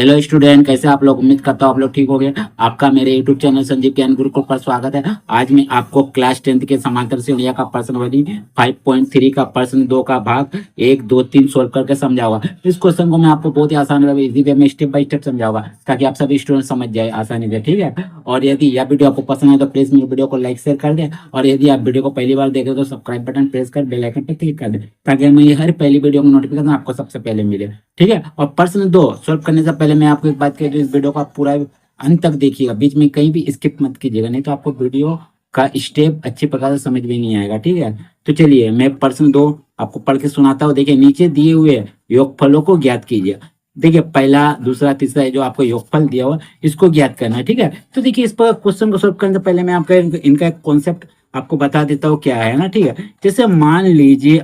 Hello student, कैसे आप लोग? उम्मीद करता हूँ आप लोग ठीक हो गए। आपका मेरे यूट्यूब चैनल संजीव ज्ञान गुरुकुल पर स्वागत है। आज मैं आपको क्लास 10th के समांतर श्रेणियां का प्रश्न वाली 5.3 का प्रश्न 2 का भाग 1, 2, 3 सोल्व करके समझाऊंगा। इस क्वेश्चन को मैं आपको बहुत ही आसान इजी वे में स्टेप बाय स्टेप समझाऊंगा ताकि आप सभी स्टूडेंट समझ जाए आसानी से, ठीक है। और यदि यह वीडियो आपको पसंद है तो प्लीज मेरे वीडियो को लाइक शेयर कर दे, और यदि आप वीडियो को पहली बार देख रहे हो तो सब्सक्राइब बटन प्रेस कर बेल आइकन पर क्लिक कर दे ताकि मेरी हर पहली वीडियो की नोटिफिकेशन आपको सबसे पहले मिले, ठीक है। और प्रश्न 2 सॉल्व करने से पहले मैं आपको एक बात कह दूं, इस वीडियो को आप पूरा अंत तक देखिएगा, बीच में कहीं भी स्किप मत कीजिएगा, नहीं तो आपको वीडियो का स्टेप अच्छी प्रकार से समझ में नहीं आएगा, ठीक है। तो चलिए मैं प्रश्न 2 आपको पढ़ के सुनाता हूँ। देखिए, नीचे दिए हुए योगफलों को ज्ञात कीजिए। देखिए, पहला, दूसरा, तीसरा जो आपको योगफल दिया हुआ इसको ज्ञात करना है, ठीक है। तो देखिए, इस पर क्वेश्चन को सॉल्व करने से पहले मैं आपका इनका एक कॉन्सेप्ट आपको बता देता हूँ क्या है ना, ठीक है। जैसे मान लीजिए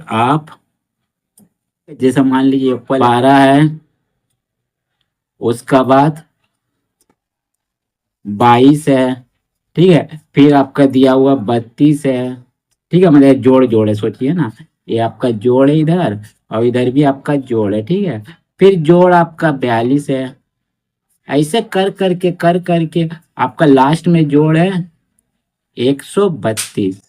योगफल 12 है, उसका बाद 22 है, ठीक है। फिर आपका दिया हुआ 32 है, ठीक है। मतलब जोड़ है, सोचिए ना, ये आपका जोड़ है इधर और इधर भी आपका जोड़ है, ठीक है। फिर जोड़ आपका 42 है। ऐसे कर करके आपका लास्ट में जोड़ है 132,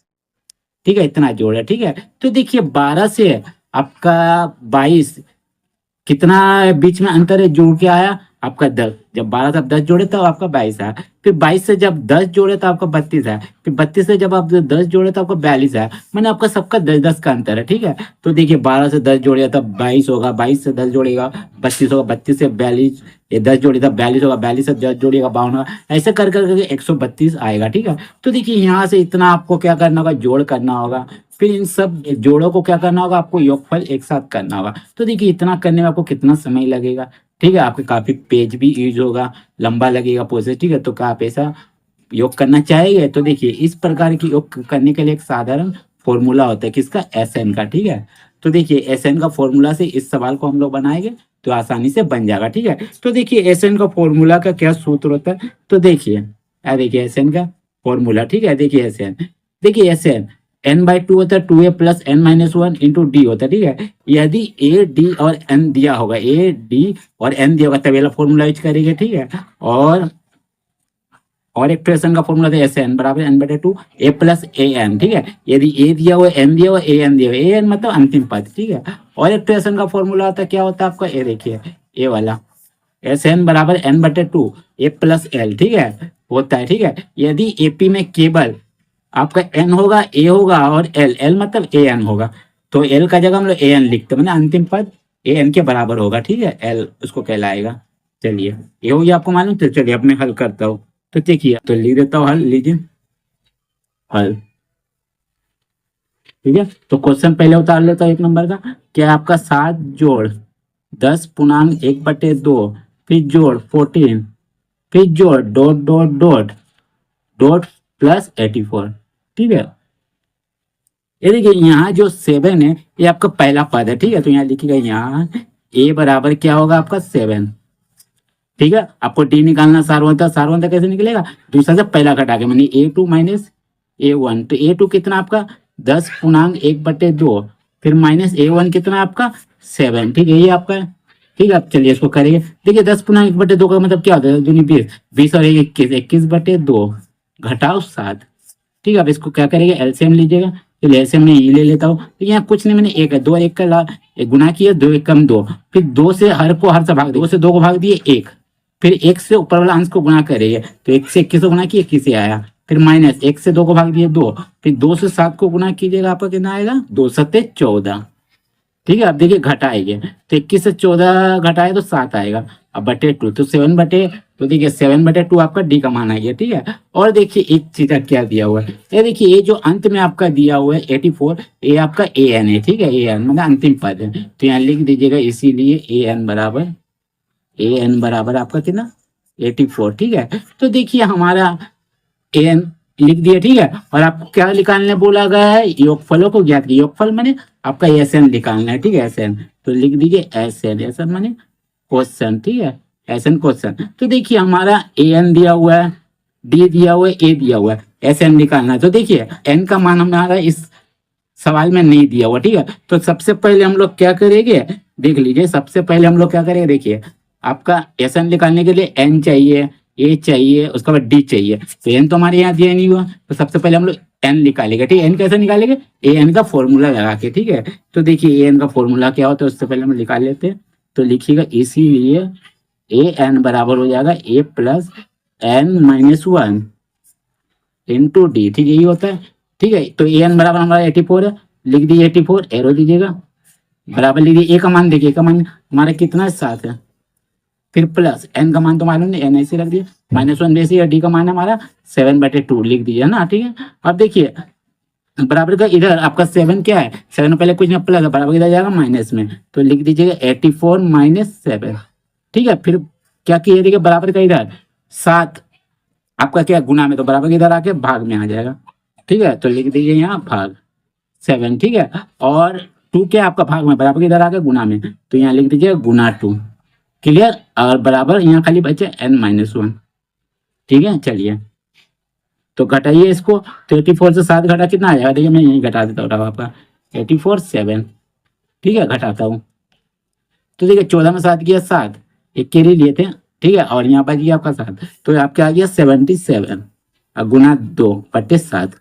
ठीक है। इतना जोड़ है, ठीक है। तो देखिए, 12 से आपका 22 कितना बीच में अंतर है, जोड़ के आया आपका 10। जब 12 से आप 10 जोड़े तो आपका 22 आया। फिर 22 से जब 10 जोड़े तो आपका 32 आया। फिर 32 से जब आप 10 जोड़े तो आपका 42 आया। मैंने आपका सबका 10-10 का अंतर है, ठीक है। तो देखिए, 12 से 10 जोड़े तब 22 होगा, 22 से 10 जोड़ेगा 32 होगा, 32 से 42 ये 10 जोड़े तब 42 होगा, 42 से 10 जोड़ेगा 52 होगा। ऐसे कर करके 132 आएगा, ठीक है। तो देखिए, यहाँ से इतना आपको क्या करना होगा, जोड़ करना होगा। फिर इन सब जोड़ों को क्या करना होगा, आपको योगफल एक साथ करना होगा। तो देखिए, इतना करने में आपको कितना समय लगेगा, ठीक है। आपके काफी पेज भी यूज होगा, लंबा लगेगा प्रोसेस, ठीक है। तो क्या आप ऐसा योग करना चाहेंगे? तो देखिए, इस प्रकार की योग करने के लिए एक साधारण फॉर्मूला होता है, किसका? एसएन का, ठीक है। तो देखिए, एसएन का फॉर्मूला से इस सवाल को हम लोग बनाएंगे तो आसानी से बन जाएगा, ठीक है। तो देखिए, एसएन का फॉर्मूला का क्या सूत्र होता है, तो देखिए एसएन का फॉर्मूला, ठीक है। देखिए एसएन n/2 होता है, 2a plus n-1 into D होता है, ठीक है। यदि a d और n दिया होगा, a d और n दिया होगा तब वाला फॉर्मूला यूज करेंगे, ठीक है। और एक्सप्रेशन का फॉर्मूला था एन बराबर n/2 a plus A N, ठीक है। यदि a दिया हुआ, n दिया हुआ, an दिया हुआ, an मतलब अंतिम पद, ठीक है। और एक्सप्रेशन का फॉर्मूला होता है, क्या होता है आपका, ए देखिए, ए वाला Sn बराबर n/2 a प्लस एल, ठीक है, होता है, ठीक है। यदि एपी में केवल आपका n होगा, a होगा और l मतलब an होगा, तो l का जगह हम लोग an लिखते हैं, मतलब अंतिम पद an के बराबर होगा, ठीक है। l उसको कहलाएगा। चलिए, ये हो गया आपको मालूम। तो चलिए अब मैं हल करता हूँ। तो देखिए, तो लिख देता हूँ हल, लीजिए हल, ठीक है। तो क्वेश्चन पहले उतार लेता हूँ 1 नंबर का। क्या आपका 7 जोड़ 10.1/2, फिर जोड़ 14, फिर जोड़ dot dot dot dot plus 84, ठीक है। ये देखिए, यहाँ जो 7 है ये आपका पहला पद है, ठीक है। तो यहाँ लिखिएगा, यहाँ a बराबर क्या होगा आपका 7, ठीक है। आपको डी निकालना, सारवंता कैसे निकलेगा, दूसरा से पहला घटा के, मानी a2 माइनस a1। तो a2 कितना आपका 10.1/2, फिर माइनस a1 कितना आपका 7, ठीक है। ये आपका है, ठीक है। अब चलिए इसको करेंगे। देखिए, 10.1/2 का मतलब क्या होता है, दूनी 20, 20 और 21, 21/2 घटाओ 7, ठीक है। अब इसको क्या करेंगे, एलसीएम लीजिएगा। तो एलसीएम में ये ले लेता हूँ। तो यहाँ कुछ नहीं, मैंने एक है, 2 और 1 का गुना किया, 2 1 कम 2, फिर 2 से हर से भाग, 2 से 2 को भाग दिए 1, फिर 1 से ऊपर वाला अंश को गुना करेंगे, तो 1 से 21 को गुना किया, 21 से आया। फिर माइनस 1 से 2 को भाग दिए 2, फिर 2 से 7 को गुना कीजिएगा, आपका कितना आएगा, 2 7 14, ठीक है। अब देखिए घटाएंगे, तो 21 से 14 घटाए तो 7 आएगा। अब बटे 2 तो 7 तो देखिए 7/2 आपका डी का मान आएगा, ठीक है। और देखिए एक चीज क्या दिया हुआ है, ये देखिए, ये जो अंत में आपका दिया हुआ है 84, ये आपका ए एन है, ठीक है। ए एन मतलब अंतिम पद है, तो यहाँ लिख दीजिएगा, इसीलिए ए एन बराबर आपका कितना 84, ठीक है। तो देखिए, हमारा ए एन लिख दिया, ठीक है। और आपको क्या निकालने बोला गया है, योगफलों को ज्ञात कीजिए। योगफल माने आपका एसएन निकालना है, ठीक है। एसएन तो लिख दीजिए एसएन माने क्वेश्चन, ठीक है, एसएन क्वेश्चन। तो देखिए, हमारा एन दिया हुआ है, डी दिया हुआ है, ए दिया हुआ है, एसएन निकालना है। तो देखिए, एन का मान हमारा इस सवाल में नहीं दिया हुआ, ठीक है। तो सबसे पहले हम लोग क्या करेंगे, देख लीजिए, सबसे पहले हम लोग क्या करेंगे, देखिए आपका एस एन निकालने के लिए एन चाहिए, ए चाहिए, उसके बाद डी चाहिए। तो एन तो हमारे यहाँ दिया नहीं हुआ, तो सबसे पहले हम लोग एन निकालेंगे। ठीक है, एन कैसे निकालेंगे? ए एन का फॉर्मूला लगा के। ठीक है, तो देखिए ए एन का फॉर्मूला क्या होता है उससे पहले हम निकाल लेते हैं। तो लिखिएगा इसीलिए ए एन बराबर हो जाएगा A plus N minus one into D. ठीक है, यही होता है। ठीक है, तो ए एन बराबर हमारा 84 है, लिख दीजिए 84, एरो दीजिएगा, बराबर लिख दीजिए। ए का मान देखिए, ए का मान हमारा कितना है? 7 है। फिर प्लस एन का मान तो मालूम नहीं, एन ऐसे रख दिए, माइनस वन जैसे, डी का मान है हमारा 7/2 लिख दीजिए ना। ठीक है, अब देखिए बराबर का इधर आपका 7 क्या है? 7 पहले कुछ नहीं प्लस है, बराबर इधर जाएगा माइनस में, तो लिख दीजिएगा 84 माइनस 7। ठीक है, फिर क्या किए? देखिए बराबर का इधर 7 आपका क्या गुना में, तो बराबर इधर आके भाग में आ जाएगा। ठीक है, तो लिख दीजिए यहाँ भाग 7। ठीक है, और 2 क्या आपका भाग में, बराबर इधर आके गुना में, तो यहाँ लिख दीजिए गुना 2। क्लियर, और बराबर यहाँ खाली बचे n-1। ठीक है, चलिए तो घटाइए इसको। तो 84 से 7 घटा कितना आ जाएगा? देखिए मैं यही घटा देता हूँ आपका 84 7। ठीक है, घटाता हूँ। तो देखिए 14 में 7 किया 7, एक कैरी लिए थे। ठीक है, और यहाँ पर गया आपका 7, तो आपका आ गया 77 और गुना 2/7।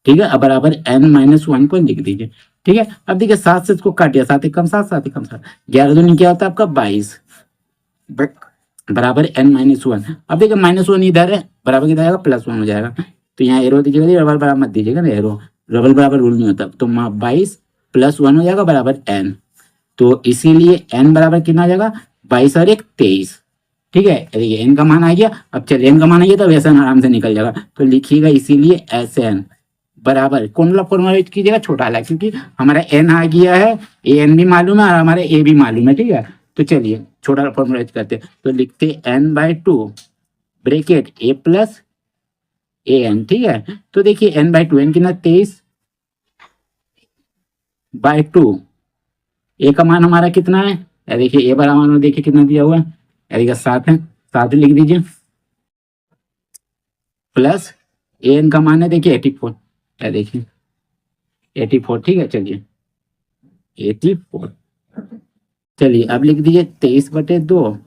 ठीक है, अब बराबर n-1 को लिख दीजिए। ठीक है, अब देखिए 7 से इसको काट दिया, 7 एकम 7, 7 एकम 7, 11 दूनी क्या होता है आपका 22 बराबर n-1। अब देखिए -1 इधर है, बराबर किधर आएगा? +1 हो जाएगा। तो यहाँ एरो दीजिएगा, रबल बराबर मत दीजिएगा ना, एरो रबल बराबर रूल नहीं होता। तो 22 + 1 हो जाएगा बराबर n। तो इसीलिए n बराबर कितना आ जाएगा? 22 और 1 23। ठीक है, देखिए n का मान आ गया। अब चलिए n का मान आ गया तो एस एन आराम से निकल जाएगा। तो लिखिएगा इसीलिए एस एन बराबर कौन वाला फॉर्मूला यूज कीजिएगा? छोटा वाला, क्योंकि हमारा n आ गया है, ए एन भी मालूम है और हमारे ए भी मालूम है। ठीक है, तो चलिए छोटा फॉर्मूला यूज करते हैं। तो लिखते n/2 bracket A plus A N. ठीक है, तो देखिए n/2 n कितना 23/2, ए का मान हमारा कितना है? देखिए ए बराबर देखिए कितना दिया हुआ है, देखिए 7 है, 7 लिख दीजिए, प्लस ए एन का मान है देखिए 84, देखिए 84। ठीक है, चलिए 84। चलिए अब लिख दीजिए 23/2।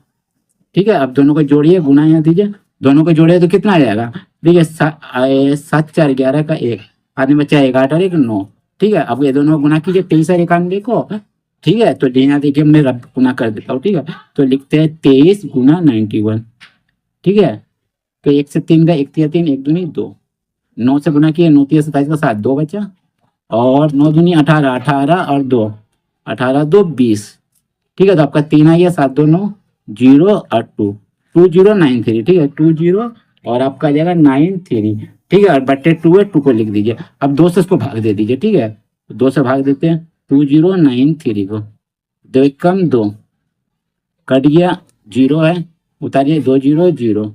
ठीक है, अब दोनों को जोड़िए, गुना यहाँ दीजिए, दोनों को जोड़िए तो कितना आ जाएगा? देखिए 7 4 11 का 1, आदमी बच्चा 1 8 और 1 9। ठीक है, अब ये दोनों को गुना कीजिए 23 और 91 को। ठीक है, तो यहाँ देखिए मैं रब गुना कर देता हूँ। ठीक है, तो लिखते हैं 23 गुना 91। ठीक है, तो 1 से 3 का 1 3 3, 1 दूनी 2, 9 से गुना किए 9 3 27 का 7, 2 बचा, और 9 दूनी 18, 18 और 2, 18 2 20। ठीक है, तो आपका 3 आ गया, 7 2 9 0 और 2 2093। ठीक है, 20 और आपका आ जाएगा 93। ठीक है, और बट्टे 2 है, 2 को लिख दीजिए। अब 2 से इसको भाग दे दीजिए। ठीक है, 2 से भाग देते हैं 2093 को, 2 कम 2 कट गया, 0 है, उतारिए 2 0 0,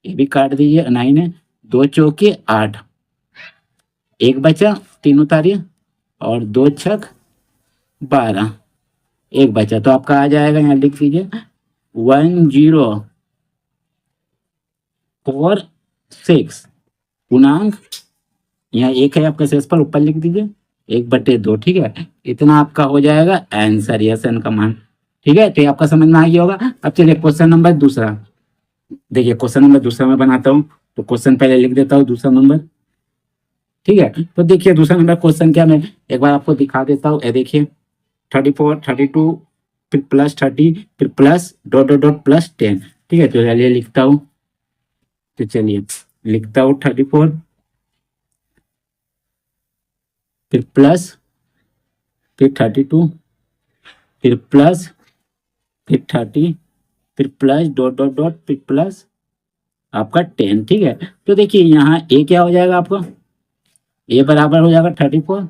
ये भी काट दीजिए, 9 है, 2 चौके 8, 1 बचा, 3 उतारिए, और 2 छक 12, 1 बचा, तो आपका आ जाएगा, यहाँ लिख दीजिए 1046 पूर्णांक, यहाँ 1 है आपका शेष पर, ऊपर लिख दीजिए 1/2। ठीक है, इतना आपका हो जाएगा आंसर, यस एन का मान। ठीक है, तो ये आपका समझ में आ गया होगा। अब चलिए क्वेश्चन नंबर दूसरा, देखिए क्वेश्चन नंबर दूसरा मैं बनाता हूँ। तो क्वेश्चन पहले लिख देता हूँ दूसरा नंबर। ठीक है, तो देखिए दूसरा नंबर क्वेश्चन क्या, मैं एक बार आपको दिखा देता हूँ। देखिए 34 32 फिर +30 फिर प्लस डॉट डॉट डॉट +10। ठीक है, तो चलिए लिखता हूँ। तो चलिए लिखता हूँ 34 फिर प्लस फिर 32 फिर प्लस फिर 30 फिर प्लस डॉट डॉट डॉट फिर प्लस आपका 10। ठीक है, तो देखिए यहाँ ए क्या हो जाएगा आपका? ए बराबर हो जाएगा 34।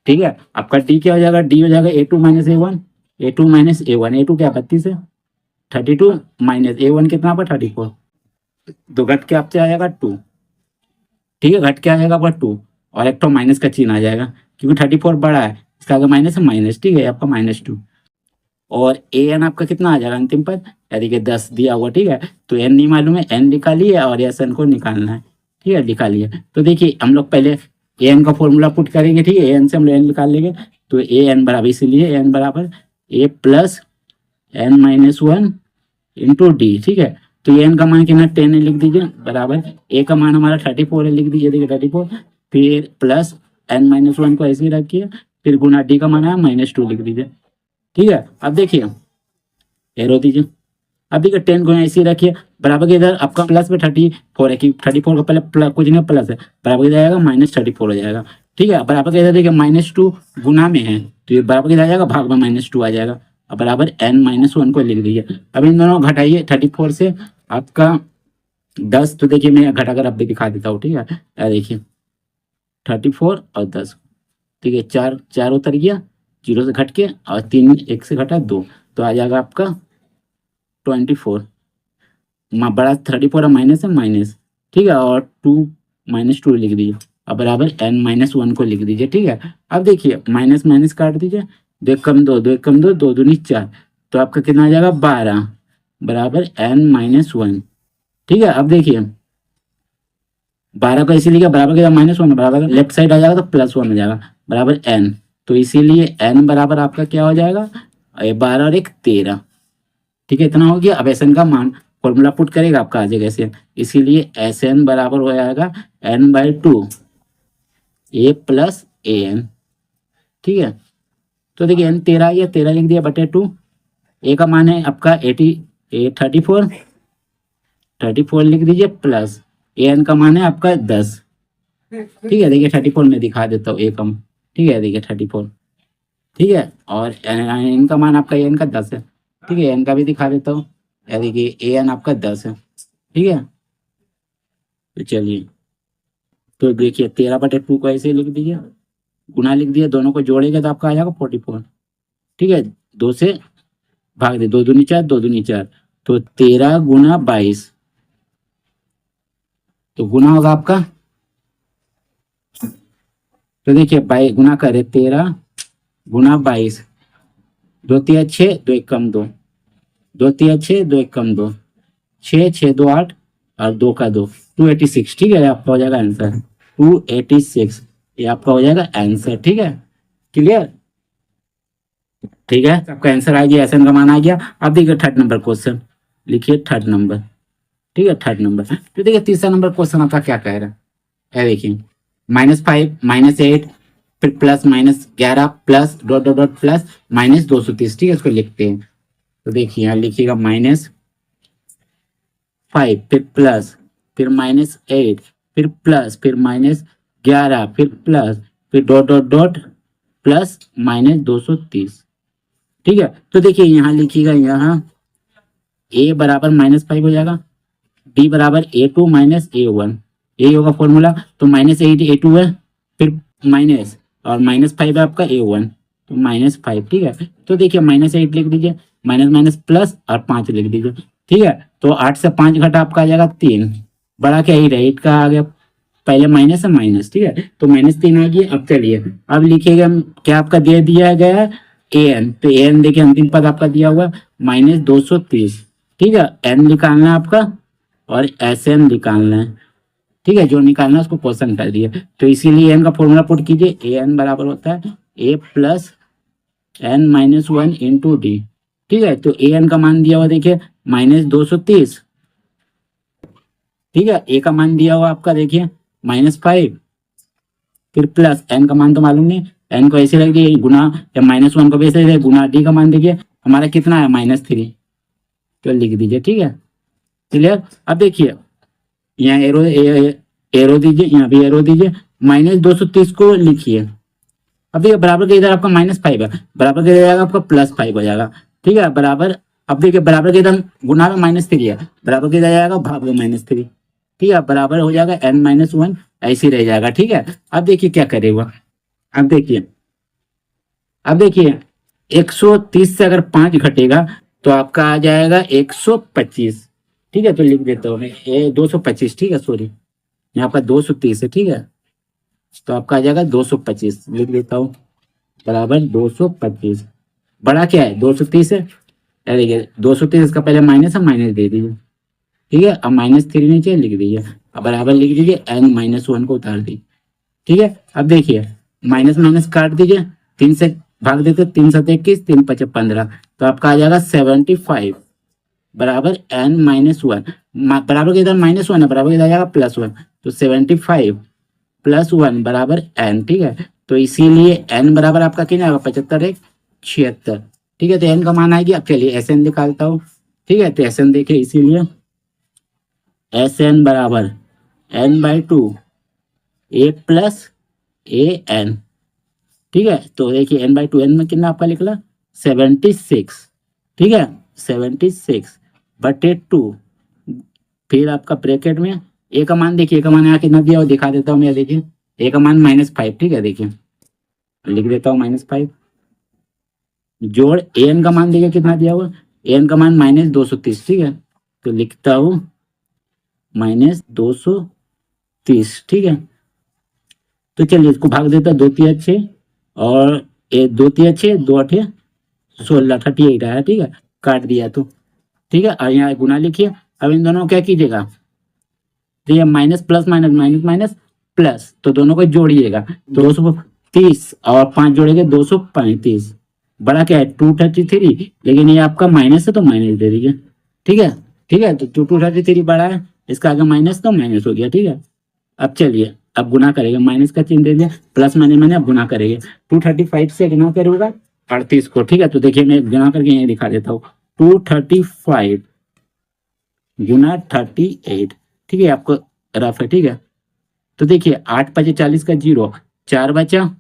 ठीक है, आपका डी क्या हो जाएगा? डी हो जाएगा A2 - A1, A2 - A1, A2 क्या 32 है, 32 माइनस A1 कितना पर 34, तो घट के आपसे आ जाएगा 2। ठीक है, घट के आ जाएगा आपका 2, और एक तो माइनस का चिन्ह आ जाएगा, क्योंकि 34 बड़ा है, इसका आगे माइनस है, माइनस। ठीक है, आपका -2, और ए एन आपका कितना आ जाएगा अंतिम पद? यानी कि 10 दिया हुआ। ठीक है, तो एन नहीं मालूम है, एन निकालिए और एस एन को निकालना है। ठीक है, निकालिए। तो देखिए हम लोग पहले ए एन का फॉर्मूला पुट करेंगे। ठीक है, ए एन से हम लोग एन निकाल लेंगे, तो ए एन बराबर, इसीलिए एन बराबर A plus n minus one into D. ठीक है, तो ये n का मान कितना 10 है, लिख दीजिए, बराबर a का मान हमारा 34 है, लिख दीजिए, देखिए 34, फिर प्लस n माइनस वन को ऐसे ही रखिए, फिर गुना d का मान है -2 लिख दीजिए। ठीक है, अब देखिए एरो दीजिए, अब देखिए 10 को ऐसे ही रखिए, बराबर के इधर आपका प्लस में 34 है कि 34 का पहले कुछ नहीं प्लस है, बराबर के जाएगा -34 हो जाएगा। ठीक है, बराबर के इधर देखिए -2 गुना में है, तो ये बराबर के आ जाएगा, भाग में -2 आ जाएगा, अब बराबर n माइनस वन को लिख दीजिए। अब इन दोनों घटाइए 34 से आपका 10, तो देखिए मैं घटा कर अब भी दिखा देता हूँ। ठीक है, देखिए 34 और 10, ठीक है, 4 4 उतर गया 0 से घट के, और 3 1 से घटा 2, तो आ जाएगा आपका 24, बड़ा 34 है, माइनस है माइनस। ठीक है, और 2 -2 लिख दीजिए, अब बराबर n माइनस वन को लिख दीजिए। ठीक है, अब देखिए माइनस माइनस काट दीजिए, 2 कम 2, 2 कम 2, 2 दूनी 4, तो आपका कितना आ जाएगा 12 बराबर n माइनस वन। ठीक है, अब देखिए 12 को इसीलिए बराबर के -1 बराबर लेफ्ट साइड आ जाएगा तो +1 हो जाएगा बराबर n, तो इसीलिए n बराबर आपका क्या हो जाएगा 12 और 1 13। ठीक है, इतना हो गया। अब एस एन का मान फॉर्मूला पुट करेगा आपका आ जाएगा ऐसे, इसीलिए एस एन बराबर हो जाएगा n/2 a plus A N. ठीक है, तो देखिए n 13 या 13 लिख दिया बटे 2, ए का मान है आपका 34 लिख दीजिए, प्लस ए एन का मान है आपका 10। ठीक है, देखिए 34 में दिखा देता हूँ ए कम। ठीक है, देखिए 34। ठीक है, और एन का मान आपका एन का 10 है। ठीक है, एन का भी दिखा देता हूँ, देखिए ए एन आपका 10 है। ठीक है, तो चलिए, तो देखिए 13/2 को ऐसे लिख दीजिए, गुना लिख दिया, दोनों को जोड़ेगा तो आपका आ जाएगा 44। ठीक है, 2 से भाग दे, 2 दूनी 4, 2 दूनी 4, तो 13 गुना 22, तो गुना होगा आपका, तो देखिए 22 गुना करे 13 गुना 22, 2 3 6, 2 1 कम 2, 2 3 6, 2 1 कम 2, 6 6 2 8 और 2 का 2, 286। ठीक है, आपका हो जाएगा आंसर 286, ये आपका हो जाएगा आंसर। ठीक है, क्लियर। ठीक है, आपका आंसर आ गया, एसएन का मान आ गया। अब देखिए थर्ड नंबर क्वेश्चन, लिखिए थर्ड नंबर। ठीक है, थर्ड नंबर। तो देखिए तीसरा नंबर क्वेश्चन आपका क्या कह रहा है, देखिए -5 -8 फिर plus -11 plus dot dot dot plus -230। ठीक है, इसको लिखते हैं, तो देखिए यहाँ लिखिएगा -5 फिर प्लस फिर -8 फिर प्लस फिर -11 फिर प्लस फिर डॉट डॉट डॉट प्लस -230। ठीक है, तो देखिए यहाँ लिखिएगा, यहाँ a बराबर -5 हो जाएगा, d बराबर a2 माइनस a1, यही होगा फॉर्मूला। तो -8 a2 है, फिर माइनस और -5 है आपका a1, तो -5। ठीक है, तो देखिए -8 लिख दीजिए, माइनस माइनस प्लस और 5 लिख दीजिए। ठीक है, तो 8 से 5 घटा आपका आ जाएगा 3, बड़ा क्या ही रहे 8 का आ गया, पहले माइनस है माइनस। ठीक है, तो -3 आ गया। अब चलिए अब लिखिएगा क्या आपका दे दिया गया है an, तो an देखिए अंतिम पद आपका दिया हुआ -230। ठीक है, n निकालना है आपका और Sn निकालना है। ठीक है, जो निकालना है उसको क्वेश्चन कर दिए, तो इसीलिए n का फॉर्मूला पुट कीजिए, an बराबर होता है a plus n-1 into D. ठीक है, तो an का मान दिया हुआ देखिए -230। ठीक है, a का मान दिया हुआ आपका देखिए -5, फिर प्लस n का मान तो मालूम नहीं, n को ऐसे रख दिए गुना, या -1 को भी ऐसे गुना, d का मान देखिए हमारा कितना है -3, तो लिख दीजिए। ठीक है, क्लियर। अब देखिए यहाँ एरो दीजिए, यहाँ भी एरो दीजिए, -230 को लिखिए। अब देखिए बराबर के इधर आपका -5 है, बराबर के इधर आपका +5 हो जाएगा। ठीक है, बराबर, अब देखिए बराबर के इधर गुना में -3 है, बराबर के इधर जाएगा भाग में -3। ठीक है, बराबर हो जाएगा n-1, ऐसे ही रह जाएगा। ठीक है, अब देखिए क्या करेगा, अब देखिए 130 से अगर 5 घटेगा तो आपका आ जाएगा 125। ठीक है, तो लिख देता हूँ मैं 225। ठीक है, सॉरी यहाँ पर 230 है। ठीक है, तो आपका आ जाएगा 225, लिख देता हूँ बराबर 225, बड़ा क्या है 230 है, देखिए 230 इसका पहले माइनस है, माइनस दे दीजिए। ठीक है, अब -3 नीचे लिख दीजिए, अब बराबर लिख दीजिए n-1 को उतार दीजिए। ठीक है, अब देखिए माइनस माइनस काट दीजिए, 3 से भाग देते 3 7 21, 3 5 15, तो आपका आ जाएगा 75 बराबर n-1 बराबर के इधर -1 है, बराबर के इधर आ जाएगा +1, तो 75 +1 बराबर n। ठीक है, तो इसीलिए n बराबर आपका कितना आएगा 75 1 76। ठीक है, तो n का मान आएगी। अब चलिए एस एन निकालता हूँ। ठीक है, तो एस एन देखिए, इसीलिए एस एन बराबर n/2 a plus A N. ठीक है, तो देखिए n/2 n में कितना आपका निकला 76। ठीक है, 76/2, फिर आपका ब्रैकेट में ए का मान देखिए, ए का मान यहाँ कितना दिया वो दिखा देता हूँ मैं। देखिए ए का मान -5। ठीक है, देखिए लिख देता हूँ -5 जोड़ एन का मान देखिए कितना दिया हुआ, एन का मान -230। ठीक है, तो लिखता हूँ -230। ठीक है, तो चलिए इसको भाग देता 2 3 6 और 2 3 6 2 8 16 38 आया। ठीक है, काट दिया तो। ठीक है, और यहाँ गुना लिखिए। अब इन दोनों को क्या कीजिएगा, तो ये minus plus minus minus minus plus, तो दोनों को जोड़िएगा। 230 और 5 जोड़ेंगे 235। बड़ा क्या है 233, लेकिन ये आपका माइनस है तो माइनस दे दीजिए। ठीक है, ठीक है, तो 233 बड़ा है, इसका आगे माइनस तो माइनस हो गया। ठीक है, अब चलिए अब गुना करेंगे, माइनस का चिन्ह दे दिया, प्लस माइनस मैंने अब गुना करेंगे। 235 से गुना करूंगा 38 को। ठीक है, तो देखिए मैं गुना करके यही दिखा देता हूँ, 235 गुना 38। ठीक है, आपको रफ है। ठीक है, तो देखिए 8 5 40 का 0, 4 बचा,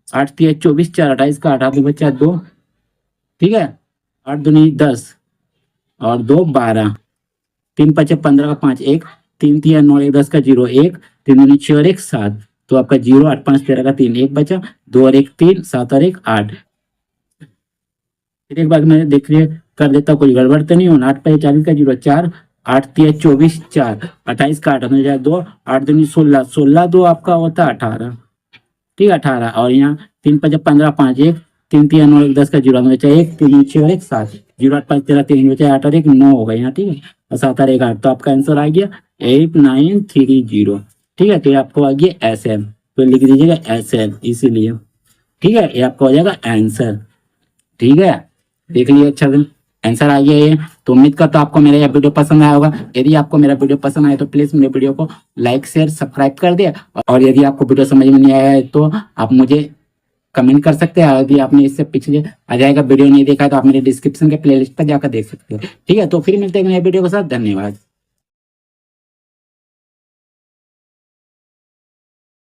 8 3 24, 4 28 का 8, हाथ में बचा 2। ठीक है, 8 दूनी 10 और 2 12, 3 5 15 का 5 1, 3 3 9 1 10 का 0 1, 3 दूनी 6 और 1 7, तो आपका 0 8 5 13 का 3 1 बचा, 2 और 1 3, 7 और 1 8। फिर एक बार मैं देख रही कर देता हूँ, कोई गड़बड़ तो नहीं होना। 8 5 40 का 0 4, 8 3 24 4, 28 का 8 में 2, 8 दूनी 16, 16 2 आपका होता है 18। ठीक है, 18, और यहाँ 3 5 15 5 1, 3 3 9 1 10 का 0 में बचा 1, 3 6 और 1 7, 0 8 5 13 3 बचा 8 और 1 9 होगा यहाँ। ठीक है, और 7 और 1 8, तो आपका आंसर आ गया 8930। ठीक है, तो ये आपको आ गया एस एम, तो लिख दीजिएगा एस एम इसीलिए। ठीक है, ये आपका हो जाएगा आंसर। ठीक है, देख लीजिए अच्छा से आंसर आ गया ये। तो उम्मीद करता हूं आपको मेरा यह वीडियो पसंद आया होगा। यदि आपको मेरा वीडियो पसंद आया तो प्लीज मेरे वीडियो को लाइक शेयर सब्सक्राइब कर दे, और यदि आपको वीडियो समझ में नहीं आया है तो आप मुझे कमेंट कर सकते हैं। यदि आपने इससे पिछले आ जाएगा वीडियो नहीं देखा तो आप मेरे डिस्क्रिप्शन के प्लेलिस्ट पर जाकर देख सकते हैं। ठीक है, तो फिर मिलते हैं नए वीडियो के साथ। धन्यवाद।